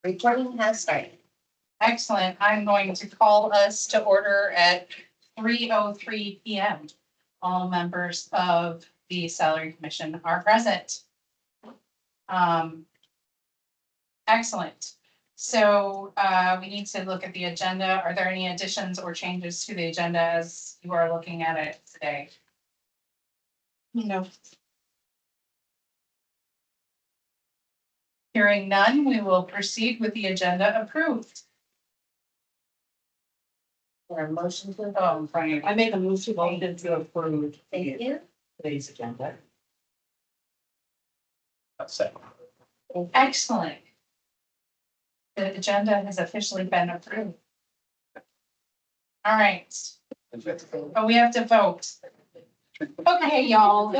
Recording has started. Excellent. I'm going to call us to order at 3:03 PM. All members of the Salary Commission are present. Excellent. So we need to look at the agenda. Are there any additions or changes to the agenda as you are looking at it today? No. Hearing none, we will proceed with the agenda approved. For a motion to. Oh, in front of you. I make a motion to approve Thank you. today's agenda. Excellent. The agenda has officially been approved. All right, but we have to vote. Okay, y'all.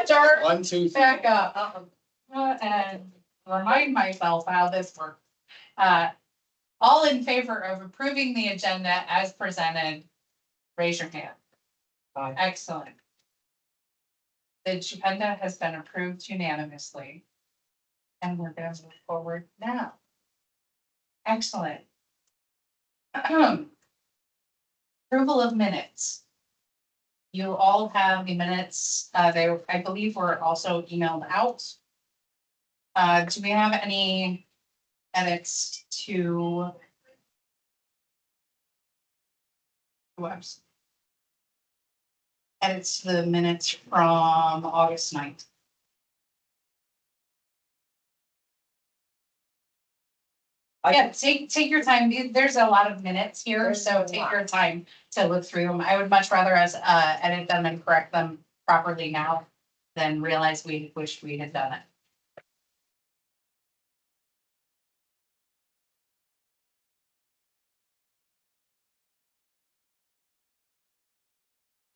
Start 1, 2, 3. back up and remind myself how this works. All in favor of approving the agenda as presented, raise your hand. Aye. Excellent. The agenda has been approved unanimously. And we're going to move forward now. Excellent. Approval of minutes. You all have the minutes. They, I believe, were also emailed out. Do we have any edits to? Whoops. Edits to the minutes from August 9th. Yeah, take your time. There's a lot of minutes here, There's so a take lot. your time to look through them. I would much rather us edit them and correct them properly now than realize we wished we had done it.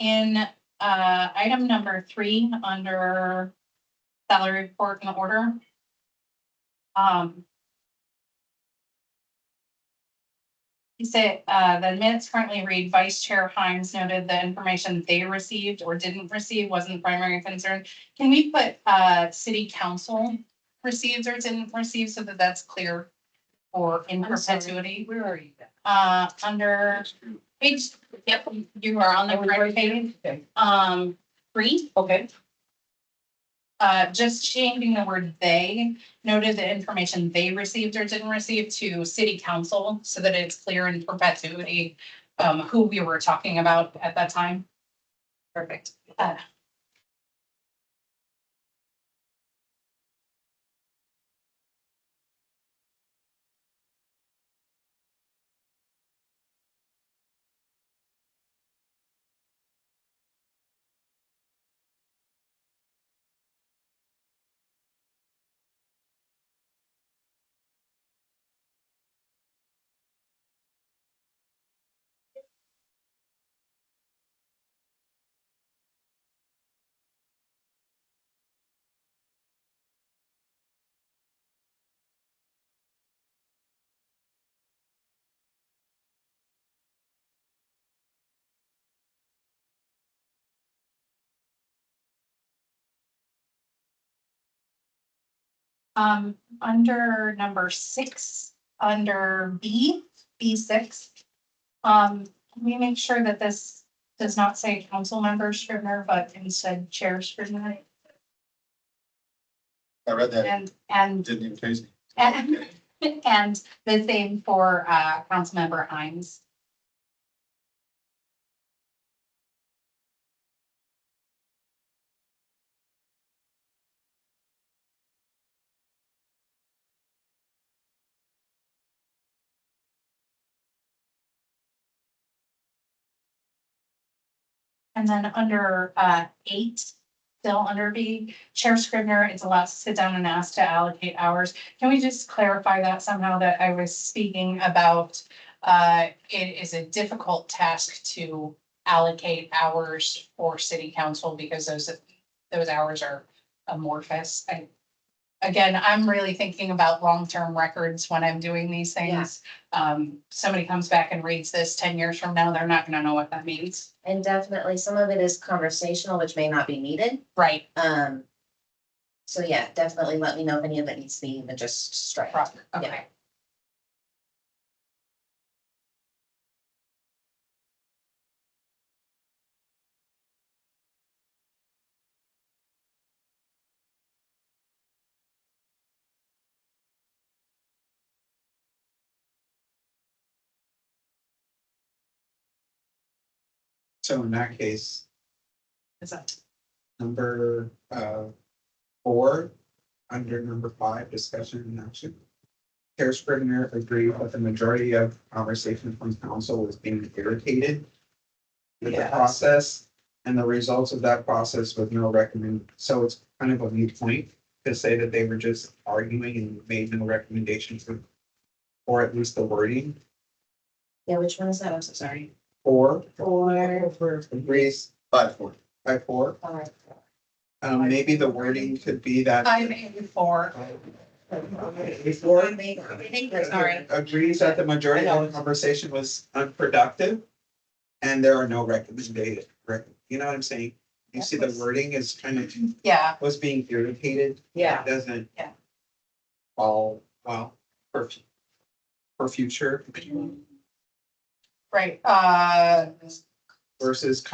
In item number 3, under salary report and order. He said, the minutes currently read Vice Chair Hines noted the information they received or didn't receive wasn't the primary concern. Can we put, city council received or didn't receive so that that's clear for in I'm sorry. perpetuity? Where are you? Under page, yep, you are on the correct page. Okay. 3. Okay. Just changing the word they, noted the information they received or didn't receive to city council so that it's clear in perpetuity, who we were talking about at that time. Perfect. Under number 6, under B6, can we make sure that this does not say council member Scrivener, but instead Chair Scrivener? I read that, And didn't even face me. and the same for Councilmember Hines. And then under 8, still under B, Chair Scrivener is allowed to sit down and ask to allocate hours. Can we just clarify that somehow, that I was speaking about it is a difficult task to allocate hours for city council because those hours are amorphous. Again, I'm really thinking about long-term records when I'm doing these things. Somebody comes back and reads this 10 years from now, they're not gonna know what that means. And definitely some of it is conversational, which may not be needed. Right. So yeah, definitely let me know if any of it needs to be even just strike. Okay. So in that case, Is that, number 4, under number 5, discussion and action. Chair Scrivener agreed that the majority of conversation from council was being irritated with the Yes. process, and the results of that process with no so it's kind of a moot point to say that they were just arguing and made no recommendations or at least the wording. Yeah, which one is that? I'm so sorry. 4 Or. agrees 5-4. by 4. Alright. Maybe the wording could be that. 584. Sorry. Agrees that the majority of the conversation was unproductive. And there are no recommendations, you know what I'm saying? You see the wording is kind of, Yeah, was being irritated. Yeah. It doesn't. Yeah. All, well, for future right. versus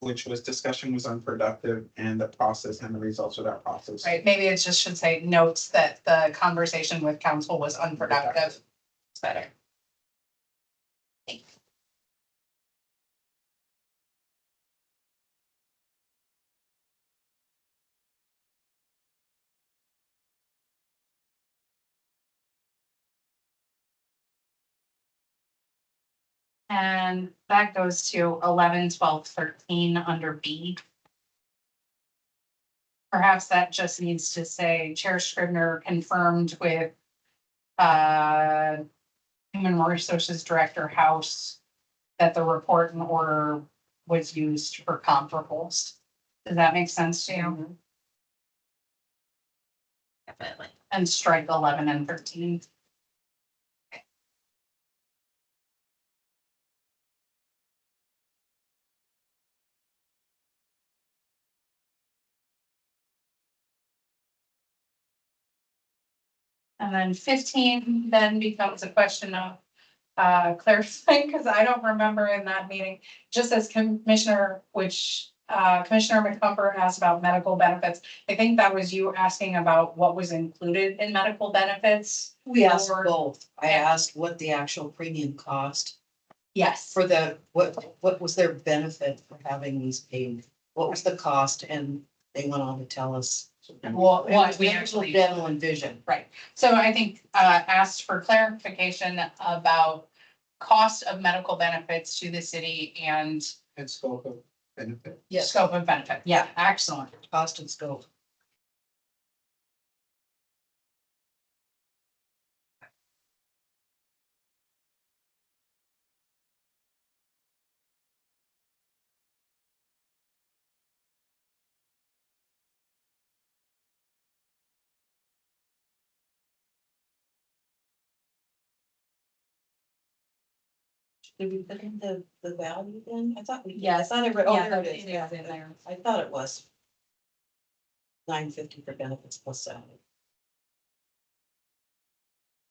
which was discussion was unproductive and the process and the results of that process. Right, maybe it just should say notes that the conversation with council was unproductive. It's better. And that goes to 11, 12, 13 under B. Perhaps that just needs to say Chair Scrivener confirmed with Human Resources Director House that the report and order was used for comparables. Does that make sense to you? Definitely. And strike 11 and 13. And then 15 then becomes a question of clarifying, because I don't remember in that meeting, just as Commissioner, Commissioner McCumber asked about medical benefits. I think that was you asking about what was included in medical benefits. We asked Or- both. I Yeah. asked what the actual premium cost Yes, for what was their benefit for having these paid? What was the cost? And they went on to tell us. well, It what was we medical, actually. dental and vision. Right, so I think asked for clarification about cost of medical benefits to the city and And scope of benefit. Yes, scope of benefit. Yeah, excellent. cost and scope. Did we put in the value then? I thought we. did. Yes. I thought I read, oh, Yeah, there that- it is. it is in there. I thought it was. $9.50 for benefits plus salary.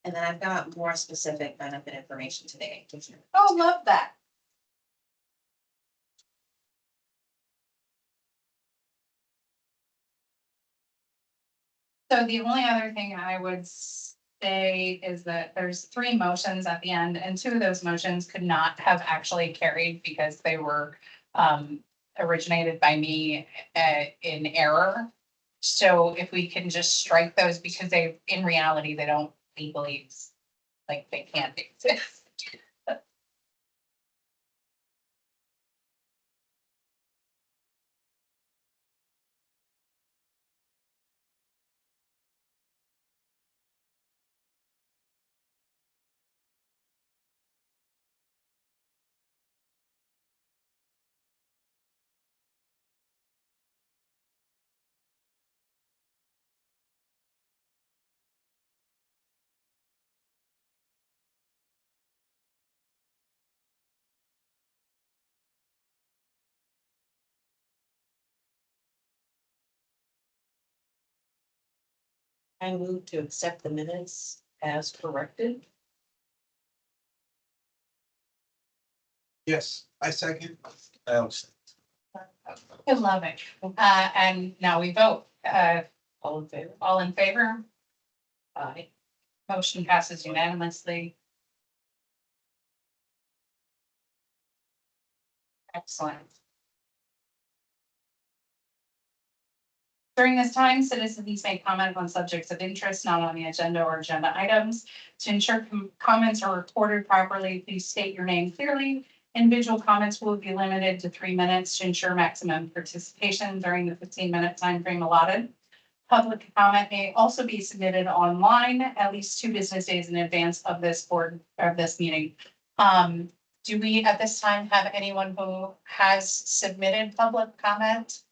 And then I've got more specific benefit information today. Oh, love that. So the only other thing I would say is that there's 3 motions at the end, and 2 of those motions could not have actually carried because they were originated by me in error. So if we can just strike those, because they, in reality, they don't legally, like, they can't exist. I move to accept the minutes as corrected. Yes, I second. I love it. And now we vote. All in favor? All in favor? Aye. Motion passes unanimously. Excellent. During this time, citizens may comment on subjects of interest not on the agenda or agenda items. To ensure comments are recorded properly, please state your name clearly. Individual comments will be limited to 3 minutes to ensure maximum participation during the 15-minute time frame allotted. Public comment may also be submitted online at least 2 business days in advance of this meeting. Do we at this time have anyone who has submitted public comment?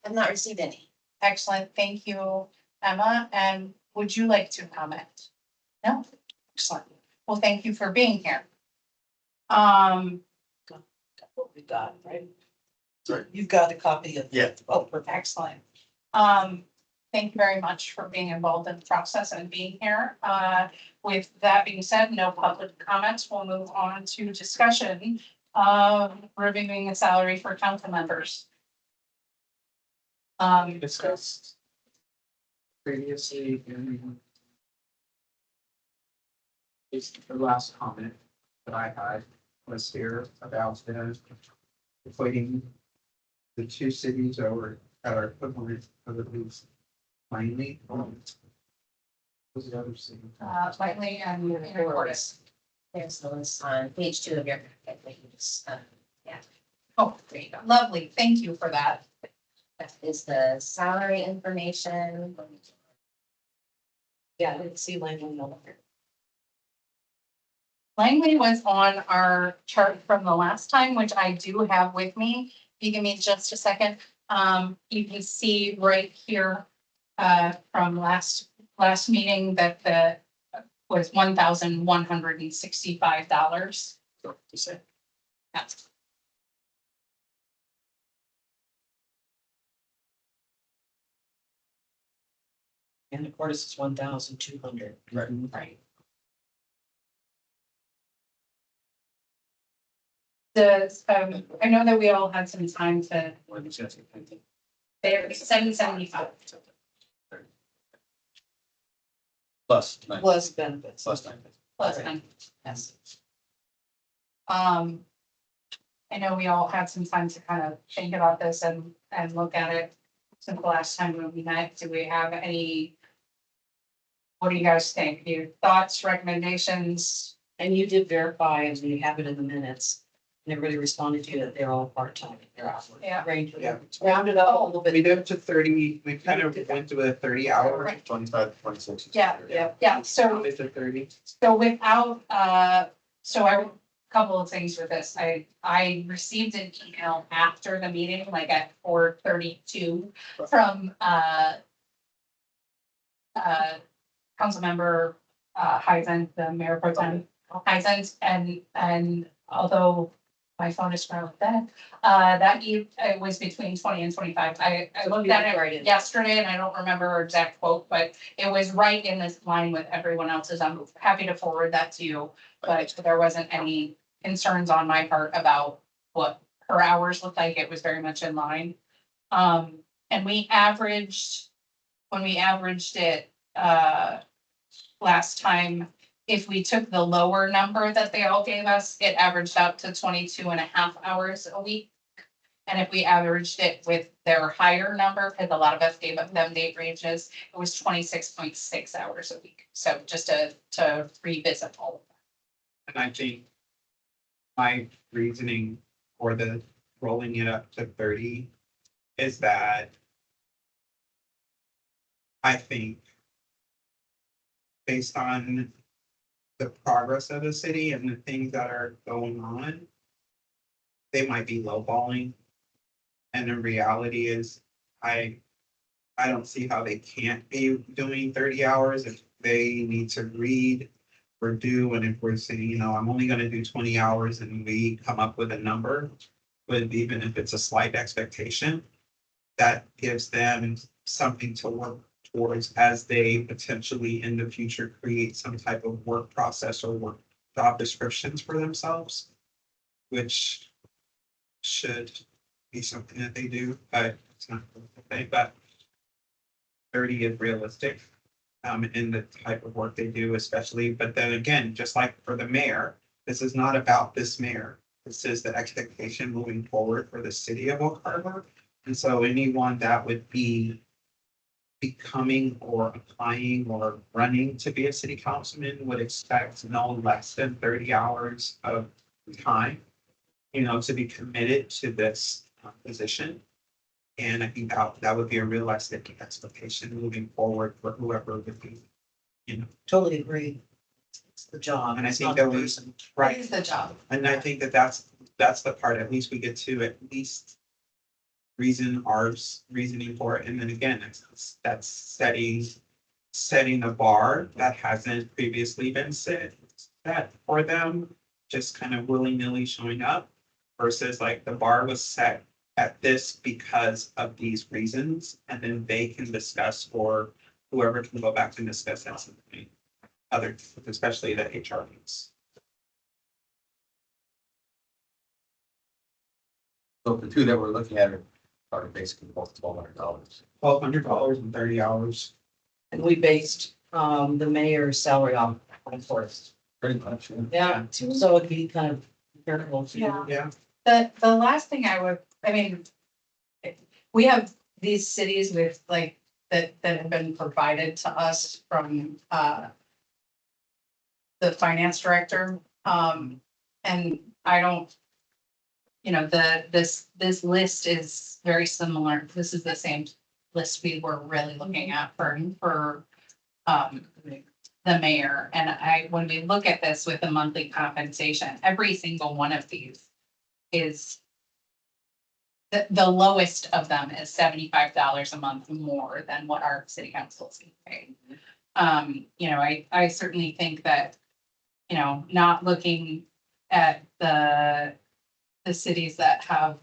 I've not received any. Excellent, thank you, Emma. And would you like to comment? No? Excellent. Well, thank you for being here. What we got, right? Sorry. You've got a copy of. Yeah. Oh, perfect. Excellent. Thank you very much for being involved in the process and being here. With that being said, no public comments. We'll move on to discussion of reviewing the salary for council members. Discussed previously in the last comment that I had was here about the equating the 2 cities over that are equivalent of the least mainly. What's the other city? Slightly and Cordes. There's the list on page 2 of your packet that you just, Oh, there you go. Lovely. Thank you for that. that is the salary information. Yeah, I didn't see Langley on there. Langley was on our chart from the last time, which I do have with me. If you give me just a second, you can see right here from last meeting that the was $1,165. That's And of course, it's 1,200. right. I know that we all had some time to, they're 775. Plus. Plus benefits. Plus 9. Plus Right. 9. Yes. I know we all had some time to kind of think about this and look at it since the last time when we met. Do we have any? What do you guys think? Your thoughts, recommendations? And you did verify, and we have it in the minutes. And everybody responded to you that they're all part-time. They're hourly. Yeah. Range, Yeah. rounded up a little bit. We did it to 30, we kind of went to a 30-hour. Right. 25, 26. Yeah. Yeah, so It's a 30. So without, couple of things with this, I received an email after the meeting, like at 4:32 from, Councilmember, Heisen, the mayor pro tem, Heisen, and although my phone is scrolling dead, it was between 20 and 25. I looked at it yesterday and I don't remember her exact quote, but it was right in this line with everyone else's. I'm happy to forward that to you, but there wasn't any concerns on my part about what her hours looked like. It was very much in line. And when we averaged it, last time, if we took the lower number that they all gave us, it averaged out to 22.5 hours a week. And if we averaged it with their higher number, because a lot of us gave up them date ranges, it was 26.6 hours a week. So just to revisit all of that. And I think my reasoning for the rolling it up to 30 is that I think based on the progress of the city and the things that are going on, they might be lowballing. And the reality is, I don't see how they can't be doing 30 hours if they need to read or do, and if we're saying, I'm only gonna do 20 hours and we come up with a number, but even if it's a slight expectation, that gives them something to work towards as they potentially in the future create some type of work process or work job descriptions for themselves, which should be something that they do, but it's not a thing, but 30 is realistic in the type of work they do, especially, but then again, just like for the mayor, this is not about this mayor. This is the expectation moving forward for the city of Oak Harbor. And so anyone that would be becoming or applying or running to be a city councilman would expect no less than 30 hours of time, to be committed to this position. And I think that would be a realistic expectation moving forward for whoever would be, Totally agree. It's the job. And I it's think not that the we- person. What right? is the job? And I think that's the part, at least we get to at least reasoning for it. And then again, that's setting the bar that hasn't previously been set for them, just kind of willy-nilly showing up versus like the bar was set at this because of these reasons, and then they can discuss, or whoever can go back and discuss that something other, especially the HR piece. So the two that we're looking at are basically both $1,200. $1,200 and 30 hours. And we based, the mayor's salary on forest. Pretty much, yeah. Yeah, so it'd be kind of comparable to. Yeah. Yeah. The last thing we have these cities with like, that have been provided to us from, the finance director, and I don't, this list is very similar. This is the same list we were really looking at for, the mayor. And when we look at this with the monthly compensation, every single one of these is the lowest of them is $75 a month more than what our city council is getting paid. I certainly think that, not looking at the cities that have,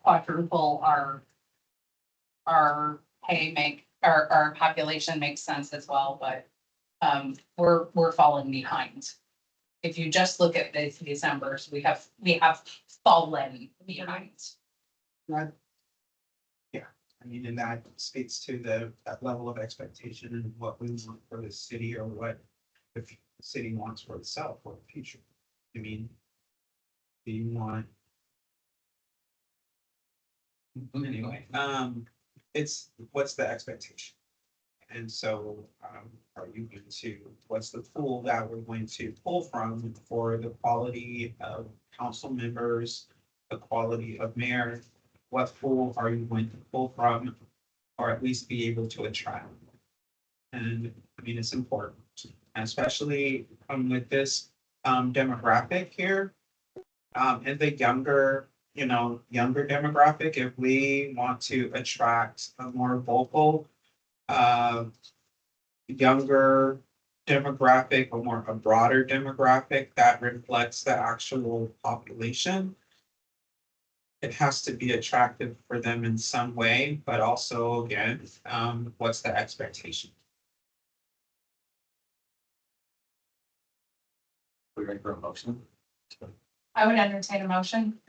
quadruple our pay our population makes sense as well, but we're falling behind. If you just look at these numbers, we have fallen behind. I mean, and that speaks to that level of expectation and what we want for the city, or what the city wants for itself for the future. I mean, do you want? Anyway, it's, what's the expectation? And so, are you going to, what's the pool that we're going to pull from for the quality of council members, the quality of mayor? What pool are you going to pull from, or at least be able to attract? And I mean, it's important, especially with this demographic here. And the younger demographic, if we want to attract a more vocal, younger demographic, or a broader demographic that reflects the actual population, it has to be attractive for them in some way, but also, again, what's the expectation? We ready for a motion? I would entertain a motion.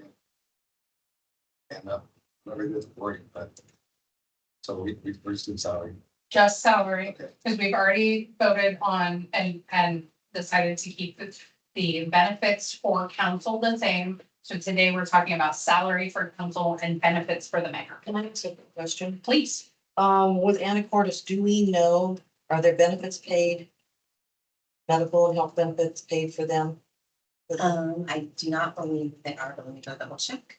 And, whatever it is, wording, but. So we reduced the salary. Just salary, Okay. because we've already voted on and decided to keep the benefits for council the same. So today we're talking about salary for council and benefits for the mayor. Can I ask a question? Please. With Anacortes, do we know, are their benefits paid? Medical and health benefits paid for them? I do not believe they are, but let me double check.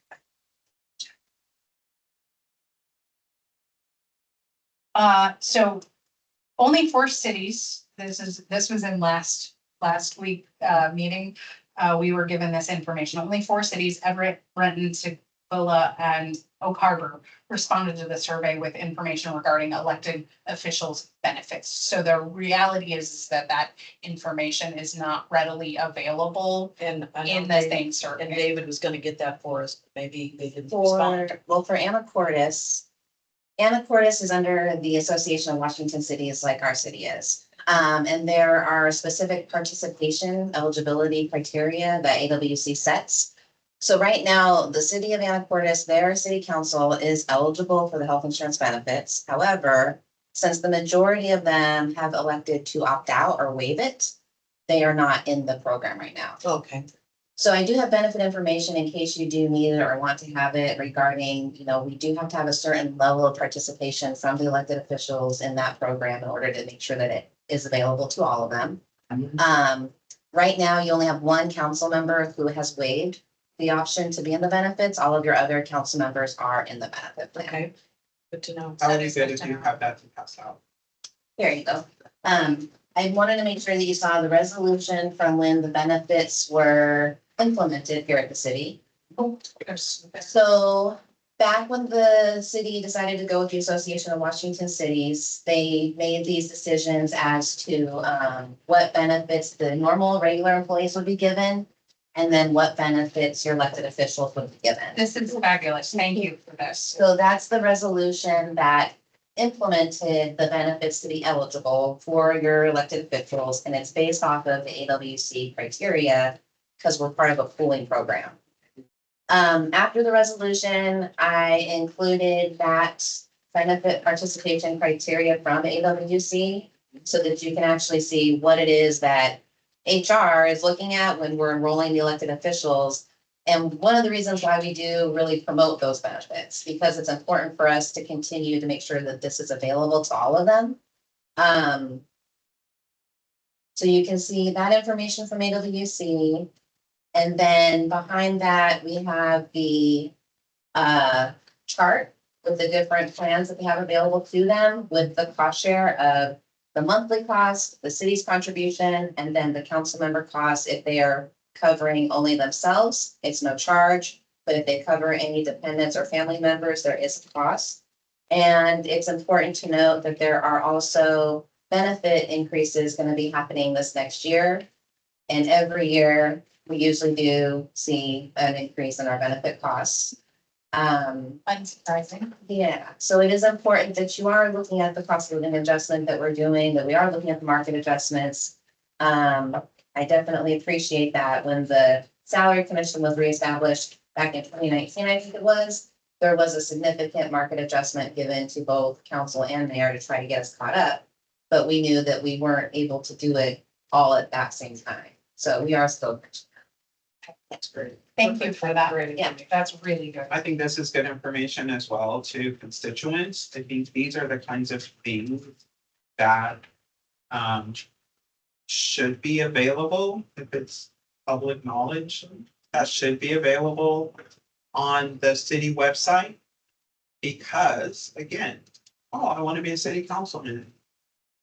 So only 4 cities, this was in last week, meeting. We were given this information. Only 4 cities, Everett, Renton, Tukwila, and Oak Harbor, responded to the survey with information regarding elected officials' benefits. So the reality is that information is not readily available And I know in the David- same And survey. David was gonna get that for us, maybe they didn't respond. For Anacortes, Anacortes is under the Association of Washington Cities, like our city is. And there are specific participation eligibility criteria that AWC sets. So right now, the city of Anacortes, their city council is eligible for the health insurance benefits. However, since the majority of them have elected to opt out or waive it, they are not in the program right now. Okay, So I do have benefit information in case you do need it or want to have it regarding, we do have to have a certain level of participation from the elected officials in that program in order to make sure that it is available to all of them. Right now, you only have one council member who has waived the option to be in the benefits. All of your other council members are in the benefit plan. okay. Good to know. That would be good if you have that to pass out. There you go. I wanted to make sure that you saw the resolution from when the benefits were implemented here at the city. So back when the city decided to go with the Association of Washington Cities, they made these decisions as to what benefits the normal, regular employees would be given, and then what benefits your elected officials would be given. This is fabulous. Thank you for this. So that's the resolution that implemented the benefits to be eligible for your elected officials, and it's based off of the AWC criteria because we're part of a pooling program. After the resolution, I included that benefit participation criteria from AWC so that you can actually see what it is that HR is looking at when we're enrolling the elected officials. And one of the reasons why we do really promote those benefits, because it's important for us to continue to make sure that this is available to all of them. So you can see that information from AWC. And then behind that, we have the chart with the different plans that they have available to them with the cost share of the monthly cost, the city's contribution, and then the council member cost if they are covering only themselves, it's no charge. But if they cover any dependents or family members, there is a cost. And it's important to note that there are also benefit increases going to be happening this next year. And every year, we usually do see an increase in our benefit costs. Unsurprising. Yeah, so it is important that you are looking at the cost of living adjustment that we're doing, that we are looking at the market adjustments. I definitely appreciate that when the salary commission was reestablished back in 2019, I think it was, there was a significant market adjustment given to both council and mayor to try to get us caught up. But we knew that we weren't able to do it all at that same time. So we are still. That's great. Thank you for that. Yeah. That's really good. I think this is good information as well to constituents. I think these are the kinds of things that should be available if it's public knowledge. That should be available on the city website. Because again, I want to be a city councilman.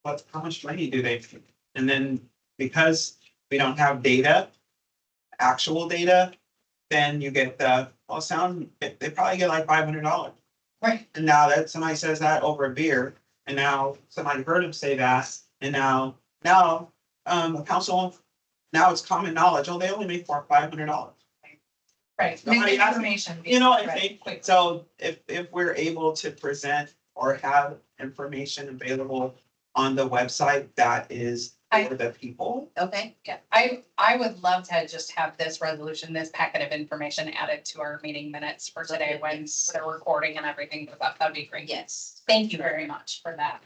How much money do they? And then because we don't have data, actual data, then you get they probably get like $500. Right. And now that somebody says that over a beer, and now somebody heard him say that, and now a council, now it's common knowledge, they only make $500. Right. Nobody Make asked information. You know what I Right, think? quick. So if we're able to present or have information available on the website that is for the people. Okay, Yeah, I would love to just have this resolution, this packet of information added to our meeting minutes for today when they're recording and everything, but that'd be great. yes. Thank you very much for that.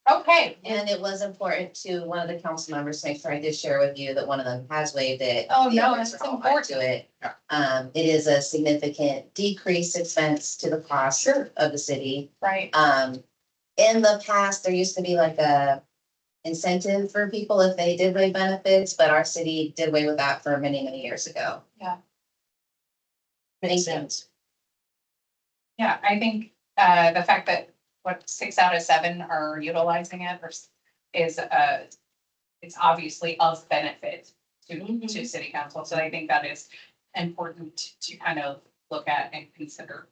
Okay. And it was important to one of the council members to make sure I did share with you that one of them has waived it. Oh, The no, others that's are all important. to it. Yeah. It is a significant decreased expense to the cost of the city. Right. In the past, there used to be like a incentive for people if they did waive benefits, but our city did away with that for many, many years ago. Makes Thank you. sense. Yeah, I think the fact that 6 out of 7 are utilizing it is it's obviously of benefit to city council. So I think that is important to kind of look at and consider.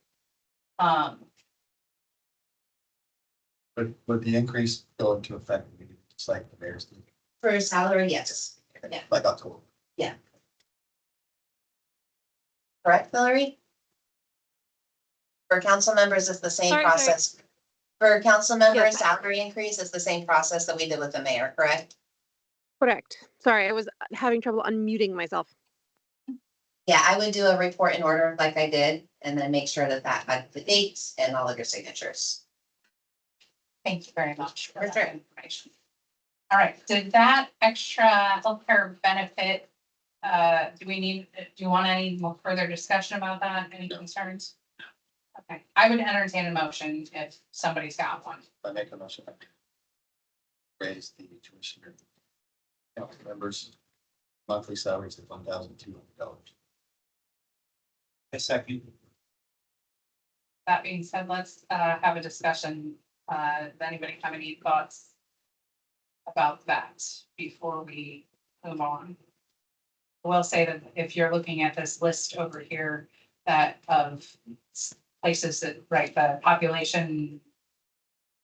But would the increase go into effect, just like the mayor's, For salary, yes. Yeah. like October? Correct, Valerie? For council members, it's the same Sorry. process. For council members, Yes. salary increase is the same process that we did with the mayor, correct? Correct. Sorry, I was having trouble unmuting myself. Yeah, I would do a report in order like I did, and then make sure that that had the dates and all of your signatures. Thank you very much for For that sure. information. All right, did that extra healthcare benefit, do you want any more further discussion about that? Any No. concerns? Okay, I would entertain a motion if somebody's got one. I make a motion. Raise the tuition. Council members' monthly salaries to $1,200. A second. That being said, let's have a discussion. Does anybody have any thoughts about that before we move on? I will say that if you're looking at this list over here, that of places that, right, the population,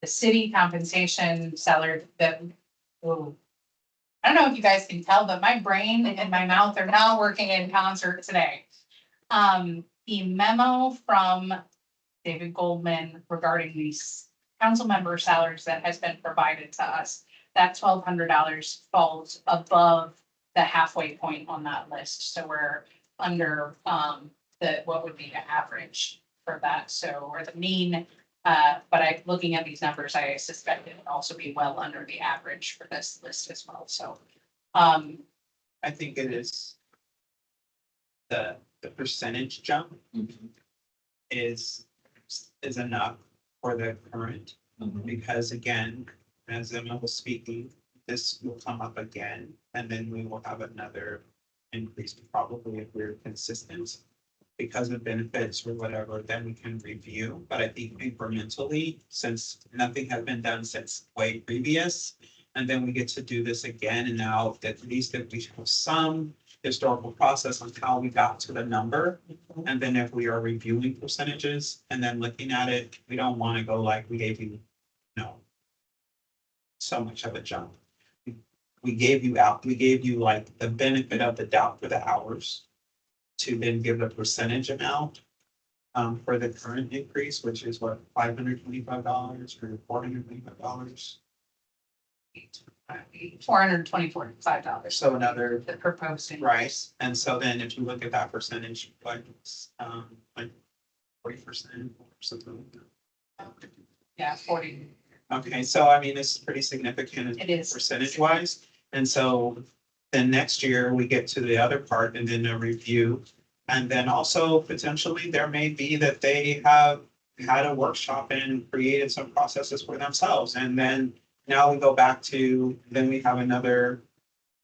the city compensation salary that, ooh, I don't know if you guys can tell, but my brain and my mouth are not working in concert today. The memo from David Goldman regarding these council member salaries that has been provided to us, that $1,200 falls above the halfway point on that list. So we're under what would be the average for that. So, or the mean, but looking at these numbers, I suspect it would also be well under the average for this list as well. So, I think it is the percentage jump is enough for the current. Because again, as Emma was speaking, this will come up again, and then we will have another increase probably if we're consistent. Because of benefits or whatever, then we can review, but I think incrementally, since nothing has been done since way previous. And then we get to do this again, and now at least if we have some historical process on how we got to the number. And then if we are reviewing percentages and then looking at it, we don't want to go like we gave you, so much of a jump. We gave you like the benefit of the doubt for the hours to then give a percentage amount for the current increase, which is what, $525 or $425? $424.5. So another, The proposed increase. right, and so then if you look at that percentage, like 40% or something like that. Yeah, 40. Okay, so I mean, this is pretty significant It is. percentage wise. And so then next year we get to the other part and then a review. And then also potentially there may be that they have had a workshop and created some processes for themselves. And then now we go back to, then we have another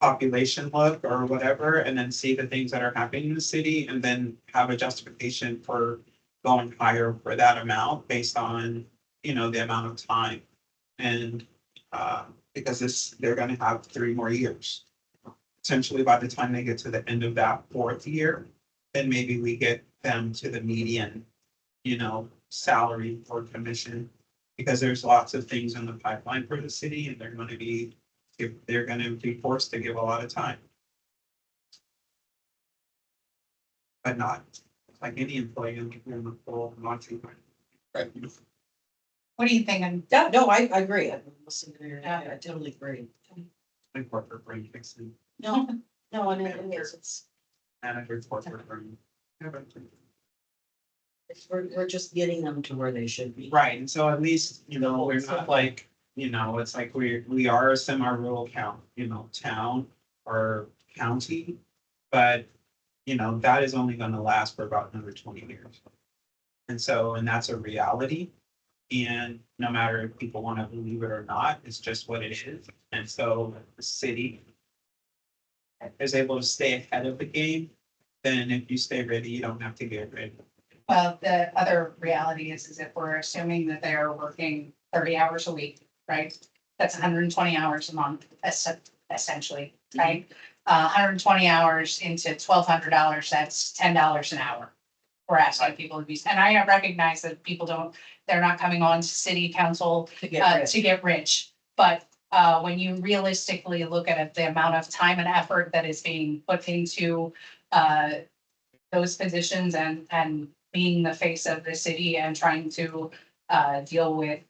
population look or whatever, and then see the things that are happening in the city and then have a justification for going higher for that amount based on, the amount of time. And because they're gonna have 3 more years. Potentially by the time they get to the end of that 4th year, then maybe we get them to the median, salary or commission. Because there's lots of things in the pipeline for the city and they're gonna be forced to give a lot of time. But not like any employee in the full monthly. Right. What do you think? No, I agree. I'm listening to you. I totally agree. Like corporate brain fixing, No, and it's, manager corporate brain. we're just getting them to where they should be. Right, and so at least, we're not like, it's like we are a semi-rural town or county. But, that is only gonna last for about another 20 years. And that's a reality. And no matter if people want to believe it or not, it's just what it is. And so the city is able to stay ahead of the game. Then if you stay ready, you don't have to get ready. Well, the other reality is if we're assuming that they are working 30 hours a week, right? That's 120 hours a month, essentially, right? 120 hours into $1,200, that's $10 an hour. We're asking people to be, and I recognize that they're not coming on to city council To get to get rich. But when you realistically look at it, the amount of time and effort that is being put into those positions and being the face of the city and trying to deal with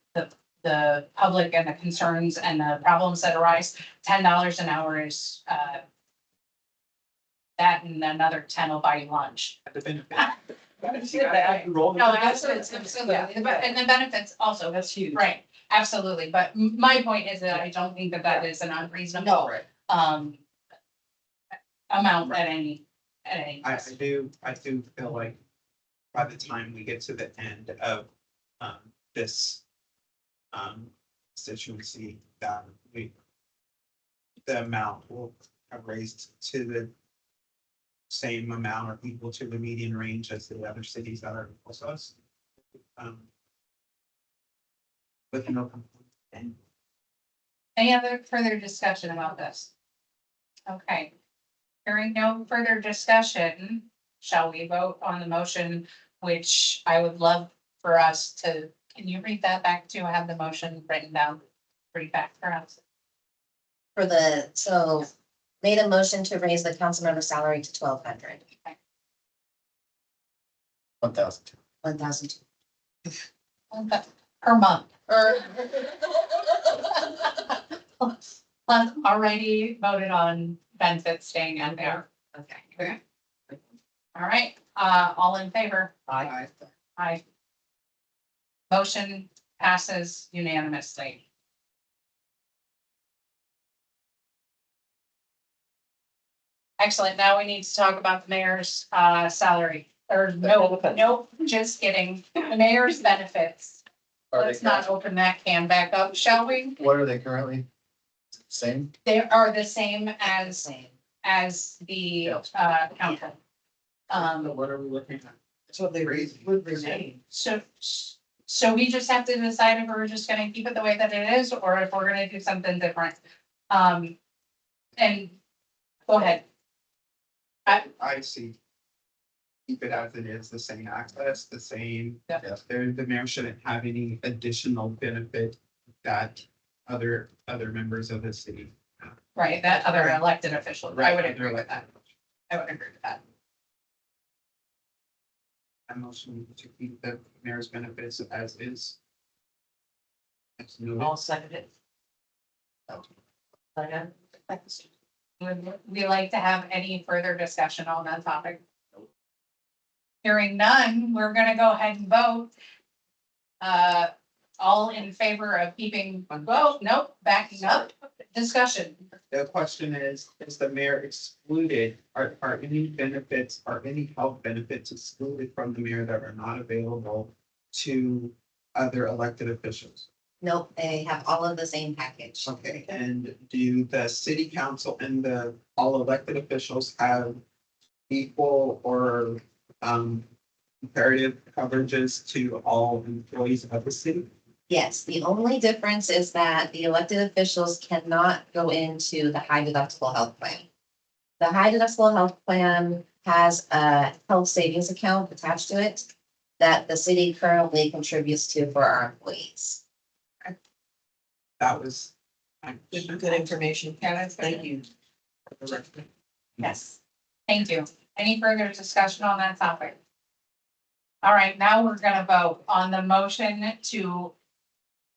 the public and the concerns and the problems that arise. $10 an hour is that, and another 10 will buy you lunch. The benefit. No, absolutely, but, and the benefits also, That's huge. right, absolutely, but my point is that I don't think that that is an unreasonable, amount at any. I do feel like by the time we get to the end of, this, constituency, that the amount will have raised to the same amount or equal to the median range as the other cities that are close to us. With no complaint. Any other further discussion about this? Okay. Hearing no further discussion, shall we vote on the motion, which I would love for us to, can you read that back to, I have the motion written down, read back for us. For so made a motion to raise the council member salary to 1,200, 1,000. 1,002. Per month. Or Plus already voted on benefits staying in there. Okay. All right, all in favor? I, Aye. Motion passes unanimously. Excellent. Now we need to talk about the mayor's salary, or no, Benefits. nope, just kidding. The mayor's benefits. Are they Let's not open that can back up, shall we? What are they currently? Same? They are the same as same. the council. What are we looking at? so they would remain. So we just have to decide if we're just gonna keep it the way that it is, or if we're gonna do something different. And go ahead. I see. Keep it as it is, the same access, the same. Yeah. The mayor shouldn't have any additional benefit that other members of the city have. Right, that other elected official, I would Right, agree with that. I would agree with that. I motion to keep the mayor's benefits as is. As noted. I'll second it. Would we like to have any further discussion on that topic? Hearing none, we're gonna go ahead and vote. All in favor of keeping, well, nope, backing up, discussion. The question is the mayor excluded, are any benefits, are any health benefits excluded from the mayor that are not available to other elected officials? Nope, they have all of the same package. Okay, and do the city council and all elected officials have equal or comparative coverages to all employees of the city? Yes, the only difference is that the elected officials cannot go into the high deductible health plan. The high deductible health plan has a health savings account attached to it that the city currently contributes to for our employees. That was. Good information. Yeah, that's good. Thank you. Yes, thank you. Any further discussion on that topic? All right, now we're gonna vote on the motion to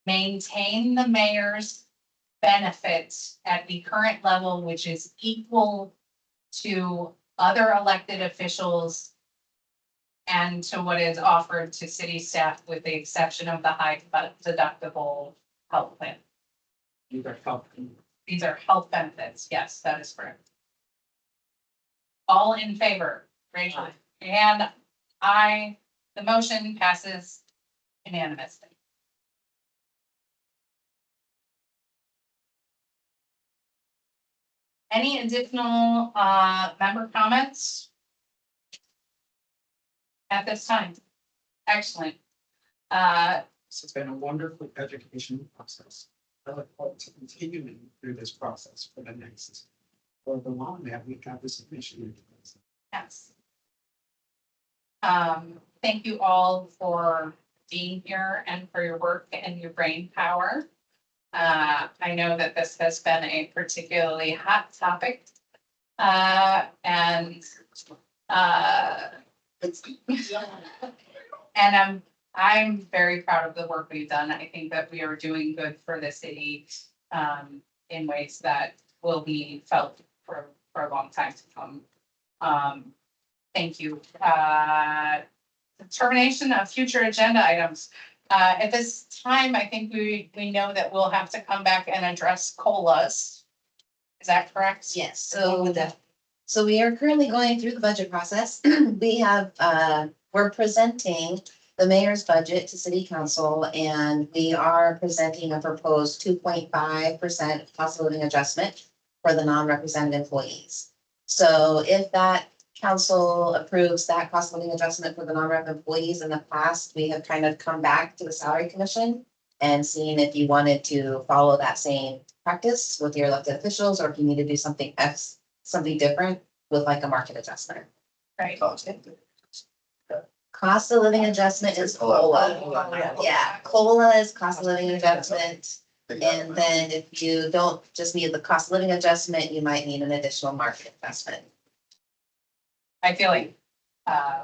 maintain the mayor's benefits at the current level, which is equal to other elected officials and to what is offered to city staff, with the exception of the high deductible health plan. These are health. These are health benefits. Yes, that is correct. All in favor, raise your hand. Aye. The motion passes unanimously. Any additional member comments? At this time? Excellent. This has been a wonderful education process. I look forward to continuing through this process for the next, for the long that we have this mission. Yes. Thank you all for being here and for your work and your brain power. I know that this has been a particularly hot topic. And And I'm very proud of the work we've done. I think that we are doing good for the city in ways that will be felt for a long time to come. Thank you. Termination of future agenda items. At this time, I think we know that we'll have to come back and address COLAs. Is that correct? Yes, Along so with that, So we are currently going through the budget process. We have, we're presenting the mayor's budget to city council, and we are presenting a proposed 2.5% cost of living adjustment for the non-represented employees. So if that council approves that cost of living adjustment for the non-rep employees, in the past, we have kind of come back to the salary commission and seen if you wanted to follow that same practice with your elected officials, or if you need to do something else, something different with like a market adjustment. Right. Cost of living adjustment is COLA. Yeah, COLA is cost of living adjustment. And then if you don't just need the cost of living adjustment, you might need an additional market adjustment. I feel like,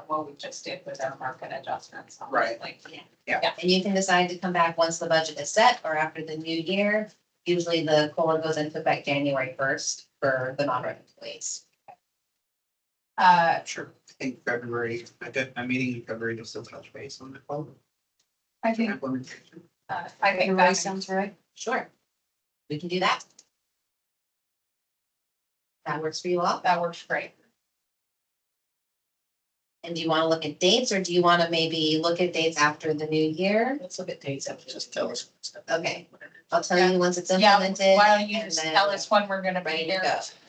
what we just did with our market adjustments. Right. Like, And you can decide to come back once the budget is set or after the new year. Usually the COLA goes into effect January 1st for the non-rep employees. Sure. I think February, I did a meeting in February to still touch base on the quote I think, implementation. I think February that sounds right. Sure. We can do that. That works for you all? that works great. And do you want to look at dates, or do you want to maybe look at dates after the new year? Let's look at dates after. Just tell us. Okay. I'll tell you once it's Yeah, implemented. why don't you and just then tell us when we're gonna be ready to here?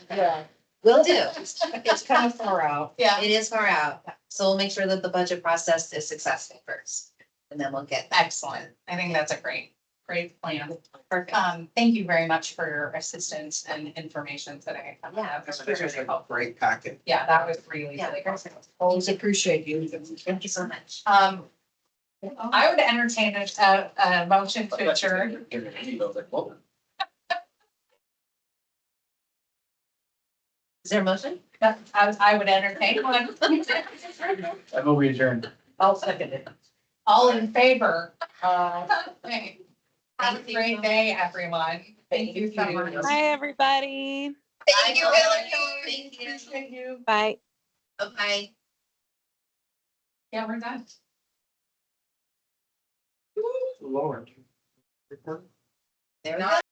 go. Yeah, Will do. it's kind of far out. Yeah, It is far out. So we'll make sure that the budget process is successful first. And then we'll get that. excellent. I think that's a great plan. Perfect. Thank you very much for your assistance and information today. Yeah, That's This was really a helpful. great packet. Yeah, that was really, Yeah, really perfect. great. Always appreciate you. Thank you so much. I would entertain a motion to adjourn. Is there a motion? I would entertain one. I move we adjourn. I'll second it. All in favor? Thank Have a you. great day, everyone. Thank you so much. Hi, everybody. Thank you, Hillary. Thank you. Appreciate you. Bye. Bye. Yeah, we're done. Lord. There we go.